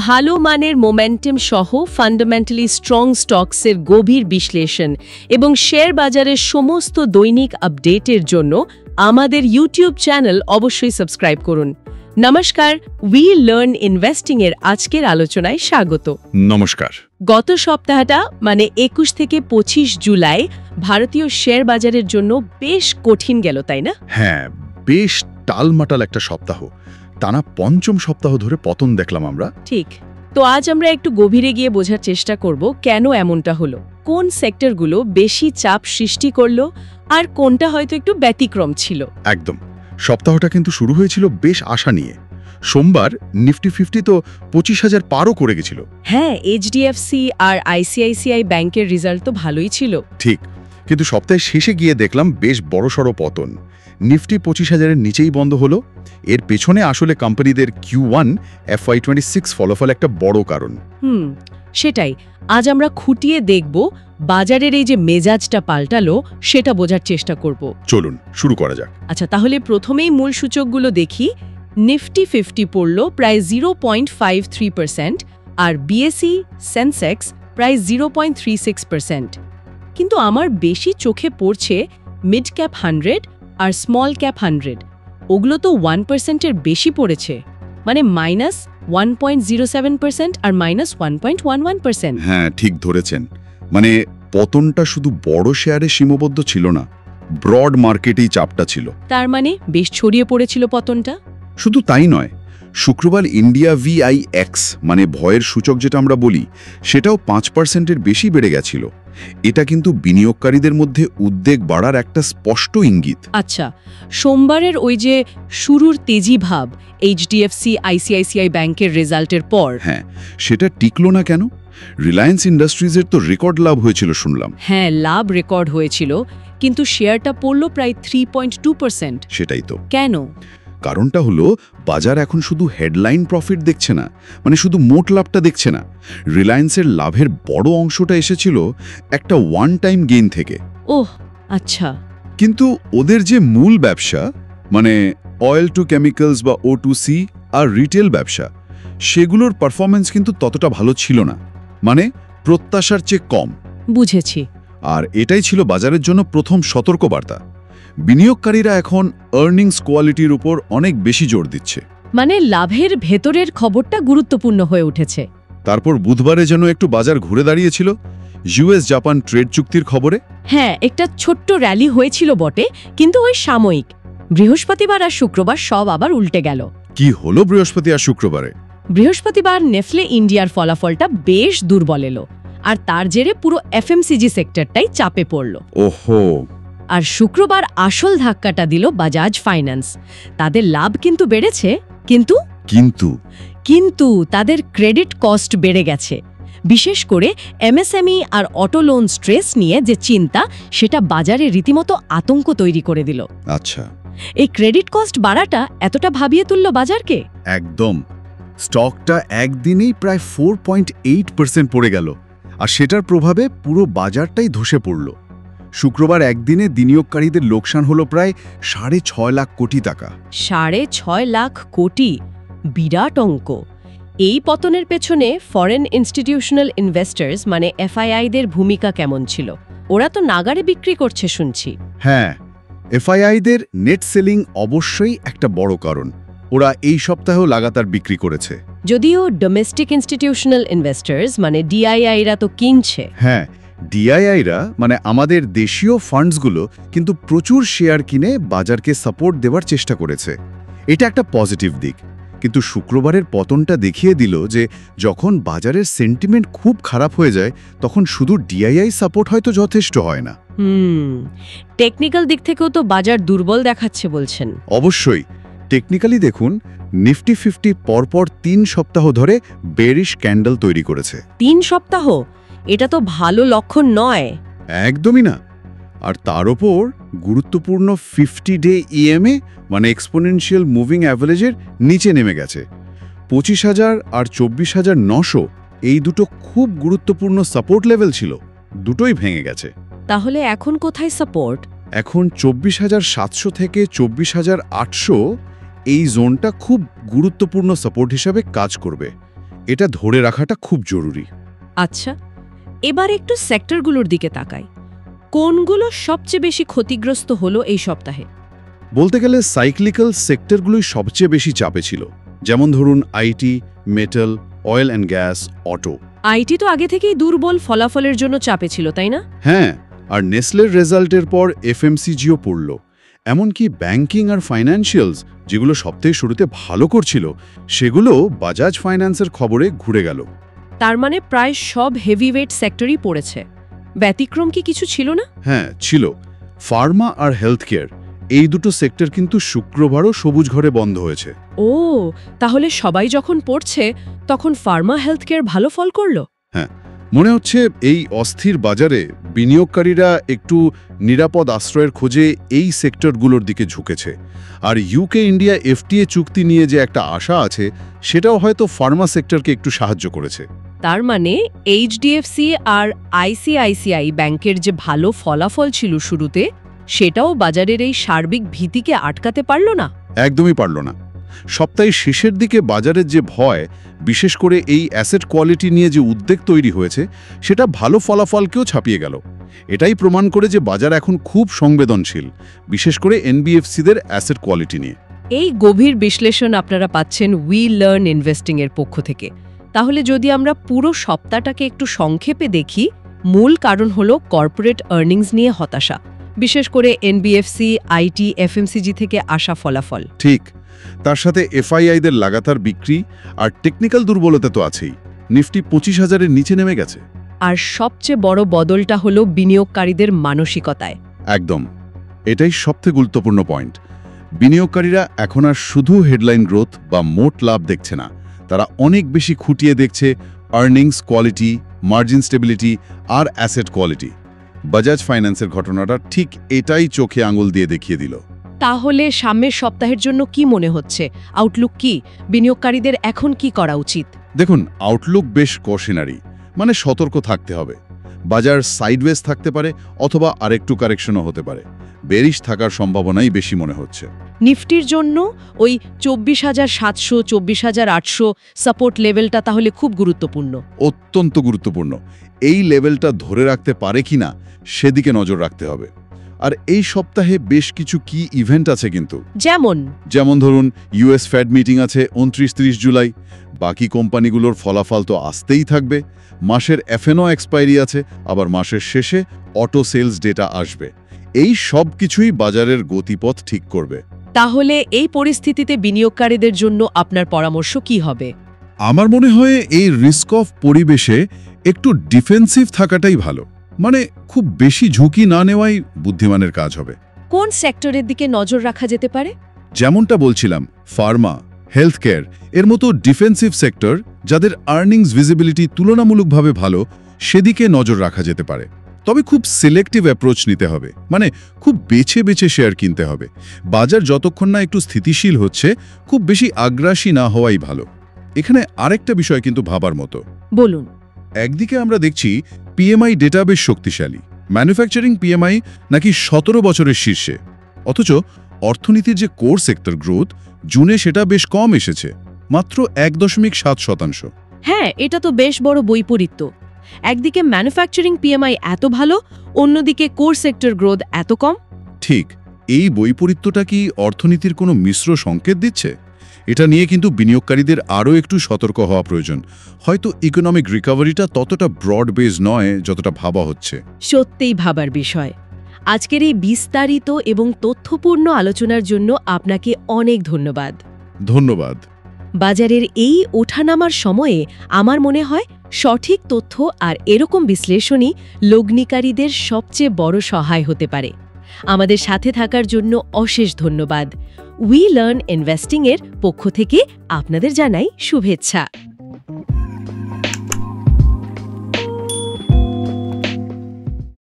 ভালো মানের মোমেন্টাম সহ ফান্ডামেন্টালি স্ট্রং স্টকসের গভীর বিশ্লেষণ এবং শেয়ার বাজারের সমস্ত দৈনিক আপডেটের জন্য আমাদের ইউটিউব চ্যানেল অবশ্যই সাবস্ক্রাইব করুন। নমস্কার, উই লার্ন ইনভেস্টিং এর আজকের আলোচনায় স্বাগত। নমস্কার। গত সপ্তাহটা মানে 21 থেকে 25 জুলাই ভারতীয় শেয়ার বাজারের জন্য বেশ কঠিন গেল, তাই না? হ্যাঁ, বেশ টালমাটাল একটা সপ্তাহ। টানা পঞ্চম সপ্তাহ ধরে পতন দেখলাম আমরা। ঠিক। তো আজ আমরা একটু গভীরে গিয়ে বোঝার চেষ্টা করব কেন এমনটা হলো, কোন সেক্টরগুলো বেশি চাপ সৃষ্টি করলো আর কোনটা হয়তো একটু ব্যতিক্রম ছিল। একদম। সপ্তাহটা কিন্তু শুরু হয়েছিল বেশ আশা নিয়ে। সোমবার নিফটি 50 তো 25,000 পারও করে গেছিল। হ্যাঁ, এইচডিএফসি আর আইসিআইসিআই ব্যাংকের রেজাল্ট তো ভালোই ছিল। ঠিক, কিন্তু সপ্তাহের শেষে গিয়ে দেখলাম বেশ বড়সড় পতন। নিফটি 25,000-এর নিচেই বন্ধ হলো। এর পেছনে আসলে কোম্পানিদের Q1 FY26 ফলাফল একটা বড় কারণ। সেটাই আজ আমরা খুঁটিয়ে দেখব। বাজারের এই যে মেজাজটা পাল্টালো সেটা বোঝার চেষ্টা করব। চলুন শুরু করা যাক। আচ্ছা, তাহলে প্রথমেই মূল সূচকগুলো দেখি। নিফটি 50 পড়ল প্রায় 0.53% আর বিএসই সেন্সেক্স প্রায় 0.36%। কিন্তু আমার বেশি চোখে পড়ছে মিড ক্যাপ 100 আর স্মল ক্যাপ 100। ওগুলো তো 1%-এর বেশি পড়েছে, মানে -1.07% আর -1.11%। হ্যাঁ, ঠিক ধরেছেন। মানে পতনটা শুধু বড় শেয়ারে সীমাবদ্ধ ছিল না, ব্রড মার্কেটেই চাপটা ছিল। তার মানে বেশ ছড়িয়ে পড়েছিল পতনটা। শুধু তাই নয়, শুক্রবার ইন্ডিয়া VIX মানে ভয়ের সূচক যেটা আমরা বলি, সেটাও 5%-এর বেশি বেড়ে গেছিল। এটা কিন্তু বিনিয়োগকারীদের মধ্যে উদ্বেগ বাড়ার একটা স্পষ্ট ইঙ্গিত। আচ্ছা, সোমবারের ওই যে শুরুর তেজি ভাব এইচডিএফসি আইসিআইসিআই ব্যাংকের রেজাল্টের পর, হ্যাঁ, সেটা টিকলো না কেন? রিলায়েন্স ইন্ডাস্ট্রিজের তো রেকর্ড লাভ হয়েছিল শুনলাম। হ্যাঁ, লাভ রেকর্ড হয়েছিল, কিন্তু শেয়ারটা পড়ল প্রায় 3.2%। সেটাই তো। কেন? কারণটা হলো বাজার এখন শুধু হেডলাইন প্রফিট দেখছে না, মানে শুধু মোট লাভটা দেখছে না। রিলায়েন্সের লাভের বড় অংশটা এসেছিল একটা ওয়ান টাইম গেইন থেকে। ওহ আচ্ছা। কিন্তু ওদের যে মূল ব্যবসা, মানে অয়েল টু কেমিক্যালস বা O2C আর রিটেল ব্যবসা, সেগুলোর পারফরমেন্স কিন্তু ততটা ভালো ছিল না, মানে প্রত্যাশার চেয়ে কম। বুঝেছি। আর এটাই ছিল বাজারের জন্য প্রথম সতর্কবার্তা। বিনিয়োগকারীরা এখন আর্নিংস কোয়ালিটির উপর অনেক বেশি জোর দিচ্ছে। মানে লাভের ভেতরের খবরটা গুরুত্বপূর্ণ হয়ে উঠেছে। তারপর বুধবারে যেন একটু বাজার ঘুরে দাঁড়িয়েছিল US জাপান ট্রেড চুক্তির খবরে। হ্যাঁ, একটা ছোট্ট র্যালি হয়েছিল বটে, কিন্তু ওই সাময়িক। বৃহস্পতিবার আর শুক্রবার সব আবার উল্টে গেল। কি হলো বৃহস্পতি আর শুক্রবারে? বৃহস্পতিবার নেফলে ইন্ডিয়ার ফলাফলটা বেশ দুর্বল এলো, আর তার জেরে পুরো FMCG সেক্টরটাই চাপে পড়ল। ওহো। আর শুক্রবার আসল ধাক্কাটা দিল বাজাজ ফাইন্যান্স। তাদের লাভ কিন্তু বেড়েছে, কিন্তু কিন্তু কিন্তু তাদের ক্রেডিট কস্ট বেড়ে গেছে। বিশেষ করে MSME আর অটো লোন স্ট্রেস নিয়ে যে চিন্তা, সেটা বাজারে রীতিমতো আতঙ্ক তৈরি করে দিল। আচ্ছা, এই ক্রেডিট কস্ট বাড়াটা এতটা ভাবিয়ে তুলল বাজারকে। একদম। স্টকটা একদিনেই প্রায় 4.8% পড়ে গেল, আর সেটার প্রভাবে পুরো বাজারটাই ধসে পড়ল। শুক্রবার একদিনে বিনিয়োগকারীদের লোকসান হলো প্রায় 6.5 লাখ কোটি টাকা। 6.5 লাখ কোটি, বিরাট অঙ্ক। এই পতনের পেছনে ফরেন ইনস্টিটিউশনাল ইনভেস্টার্স মানে FII-দের ভূমিকা কেমন ছিল? ওরা তো নাগারে বিক্রি করছে শুনছি। হ্যাঁ, FII-দের নেট সেলিং অবশ্যই একটা বড় কারণ। ওরা এই সপ্তাহেও লাগাতার বিক্রি করেছে। যদিও ডোমেস্টিক ইনস্টিটিউশনাল ইনভেস্টার্স মানে DII-রা তো কিনছে। হ্যাঁ, DII-রা মানে আমাদের দেশীয় ফান্ডসগুলো কিন্তু প্রচুর শেয়ার কিনে বাজারকে সাপোর্ট দেওয়ার চেষ্টা করেছে। এটা একটা পজিটিভ দিক। কিন্তু শুক্রবারের পতনটা দেখিয়ে দিল যে যখন বাজারের সেন্টিমেন্ট খুব খারাপ হয়ে যায়, তখন শুধু DII সাপোর্ট হয়তো যথেষ্ট হয় না। টেকনিক্যাল দিক থেকেও তো বাজার দুর্বল দেখাচ্ছে বলছেন। অবশ্যই। টেকনিক্যালি দেখুন, নিফটি 50 পরপর 3 সপ্তাহ ধরে বেরিশ ক্যান্ডেল তৈরি করেছে। 3 সপ্তাহ? এটা তো ভালো লক্ষণ নয়। একদমই না। আর তার ওপর গুরুত্বপূর্ণ 50-ডে EMA মানে এক্সপোনেনশিয়াল মুভিং অ্যাভারেজের নিচে নেমে গেছে। 25,000 আর 24,900 এই দুটো খুব গুরুত্বপূর্ণ সাপোর্ট লেভেল ছিল, দুটোই ভেঙে গেছে। তাহলে এখন কোথায় সাপোর্ট? এখন 24,700 থেকে 24,800 এই জোনটা খুব গুরুত্বপূর্ণ সাপোর্ট হিসাবে কাজ করবে। এটা ধরে রাখাটা খুব জরুরি। আচ্ছা, এবার একটু সেক্টরগুলোর দিকে তাকাই। কোনগুলো সবচেয়ে বেশি ক্ষতিগ্রস্ত হলো এই সপ্তাহে? বলতে গেলে সাইক্লিক্যাল সেক্টরগুলোই সবচেয়ে বেশি চাপে ছিল, যেমন ধরুন IT, metal, oil and gas, auto. IT তো আগে থেকেই দুর্বল, ফলাফলের জন্য চাপে ছিল, তাই না? হ্যাঁ, আর নেসলের রেজাল্টের পর এফএমসিজিও পড়ল। এমনকি ব্যাংকিং আর ফাইন্যান্সিয়ালস, যেগুলো সপ্তাহে শুরুতে ভালো করছিল, সেগুলো বাজাজ ফাইন্যান্সের খবরে ঘুরে গেল। তার মানে প্রায় সব হেভিওয়েট সেক্টরই পড়েছে। ব্যতিক্রম কি কিছু ছিল না? হ্যাঁ ছিল, ফার্মা আর হেলথ কেয়ার, এই দুটো সেক্টর কিন্তু শুক্রবারও সবুজ ঘরে বন্ধ হয়েছে। ও, তাহলে সবাই যখন পড়ছে তখন ফার্মা হেলথ কেয়ার ভালো ফল করলো? হ্যাঁ, মনে হচ্ছে এই অস্থির বাজারে বিনিয়োগকারীরা একটু নিরাপদ আশ্রয়ের খোঁজে এই সেক্টরগুলোর দিকে ঝুঁকেছে। আর ইউকে ইন্ডিয়া এফটিএ চুক্তি নিয়ে যে একটা আশা আছে, সেটাও হয়তো ফার্মা সেক্টরকে একটু সাহায্য করেছে। তার মানে এইচডিএফসি আর আইসিআইসিআই ব্যাংকের যে ভালো ফলাফল ছিল শুরুতে, সেটাও বাজারের এই সার্বিক ভীতিকে আটকাতে পারল না? একদমই পারল না। সপ্তাহের শেষের দিকে বাজারের যে ভয়, বিশেষ করে এই অ্যাসেট কোয়ালিটি নিয়ে যে উদ্বেগ তৈরি হয়েছে, সেটা ভালো ফলাফলকেও ছাপিয়ে গেল। এটাই প্রমাণ করে যে বাজার এখন খুব সংবেদনশীল, বিশেষ করে এনবিএফসিদের অ্যাসেট কোয়ালিটি নিয়ে। এই গভীর বিশ্লেষণ আপনারা পাচ্ছেন উই লার্ন ইনভেস্টিং এর পক্ষ থেকে। তাহলে যদি আমরা পুরো সপ্তাহটাকে একটু সংক্ষেপে দেখি, মূল কারণ হলো কর্পোরেট আর্নিংস নিয়ে হতাশা, বিশেষ করে এনবিএফসি, আইটি, এফএমসিজি থেকে আসা ফলাফল। ঠিক, তার সাথে এফআইআইদের লাগাতার বিক্রি আর টেকনিক্যাল দুর্বলতা তো আছেই। নিফটি 25,000-এর নিচে নেমে গেছে। আর সবচেয়ে বড় বদলটা হলো বিনিয়োগকারীদের মানসিকতায়। একদম, এটাই সবথেকে গুরুত্বপূর্ণ পয়েন্ট। বিনিয়োগকারীরা এখন আর শুধু হেডলাইন গ্রোথ বা মোট লাভ দেখছে না, তারা অনেক বেশি খুঁটিয়ে দেখছে আর্নিংস কোয়ালিটি, মার্জিন স্টেবিলিটি আর অ্যাসেট কোয়ালিটি। বাজাজ ফাইন্যান্সের ঘটনাটা ঠিক এটাই চোখে আঙুল দিয়ে দেখিয়ে দিল। তাহলে সামনের সপ্তাহের জন্য কি মনে হচ্ছে? আউটলুক কি? বিনিয়োগকারীদের এখন কি করা উচিত? দেখুন, আউটলুক বেশ কশিনারি, মানে সতর্ক থাকতে হবে। বাজার সাইডওয়েজ থাকতে পারে অথবা আরেকটু কারেকশনও হতে পারে। বেরিশ থাকার সম্ভাবনাই বেশি মনে হচ্ছে। নিফটির জন্য ওই 24,700, 24,800 সাপোর্ট লেভেলটা তাহলে খুব গুরুত্বপূর্ণ। অত্যন্ত গুরুত্বপূর্ণ। এই লেভেলটা ধরে রাখতে পারে কিনা সেদিকে নজর রাখতে হবে। আর এই সপ্তাহে বেশ কিছু কি ইভেন্ট আছে কিন্তু, যেমন ধরুন ইউএস ফেড মিটিং আছে 29-30 জুলাই। বাকি কোম্পানিগুলোর ফলাফল তো আসতেই থাকবে। মাসের এফএনও এক্সপায়ারি আছে, আবার মাসের শেষে অটো সেলস ডেটা আসবে। এই সব কিছুই বাজারের গতিপথ ঠিক করবে। তাহলে এই পরিস্থিতিতে বিনিয়োগকারীদের জন্য আপনার পরামর্শ কি হবে? আমার মনে হয় এই রিস্ক অফ পরিবেশে একটু ডিফেন্সিভ থাকাটাই ভালো। মানে খুব বেশি ঝুঁকি না নেওয়াই বুদ্ধিমানের কাজ হবে। কোন সেক্টরের দিকে নজর রাখা যেতে পারে? যেমনটা বলছিলাম, ফার্মা, হেলথ কেয়ার এর মতো ডিফেন্সিভ সেক্টর, যাদের আর্নিংস ভিজিবিলিটি তুলনামূলকভাবে ভালো, সেদিকে নজর রাখা যেতে পারে। তবে খুব সিলেক্টিভ অ্যাপ্রোচ নিতে হবে, মানে খুব বেছে বেছে শেয়ার কিনতে হবে। বাজার যতক্ষণ না একটু স্থিতিশীল হচ্ছে, খুব বেশি আগ্রাসী না হওয়াই ভালো। এখানে আরেকটা বিষয় কিন্তু ভাবার মতো। বলুন। একদিকে আমরা দেখছি পিএমআই ডেটা বেশ শক্তিশালী, ম্যানুফ্যাকচারিং পিএমআই নাকি 17 বছরের শীর্ষে, অথচ অর্থনীতির যে কোর সেক্টর গ্রোথ, জুনে সেটা বেশ কম এসেছে, মাত্র 1.7%। হ্যাঁ, এটা তো বেশ বড় বৈপরীত্য। একদিকে ম্যানুফ্যাকচারিং পিএমআই এত ভালো, অন্যদিকে কোর সেক্টর গ্রোথ এত কম। ঠিক, এই বৈপরীত্যটা কি অর্থনীতির কোনো মিশ্র সংকেত দিচ্ছে? এটা নিয়ে কিন্তু বিনিয়োগকারীদের আরও একটু সতর্ক হওয়া প্রয়োজন। হয়তো ইকোনমিক রিকভারিটা ততটা ব্রড বেস নয় যতটা ভাবা হচ্ছে। সত্যিই ভাবার বিষয়। আজকের এই বিস্তারিত এবং তথ্যপূর্ণ আলোচনার জন্য আপনাকে অনেক ধন্যবাদ। ধন্যবাদ। বাজারের এই ওঠানামার সময়ে আমার মনে হয় সঠিক তথ্য আর এরকম বিশ্লেষণই লগ্নিকারীদের সবচেয়ে বড় সহায় হতে পারে। আমাদের সাথে থাকার জন্য অশেষ ধন্যবাদ। উই লার্ন ইনভেস্টিং এর পক্ষ থেকে আপনাদের জানাই শুভেচ্ছা।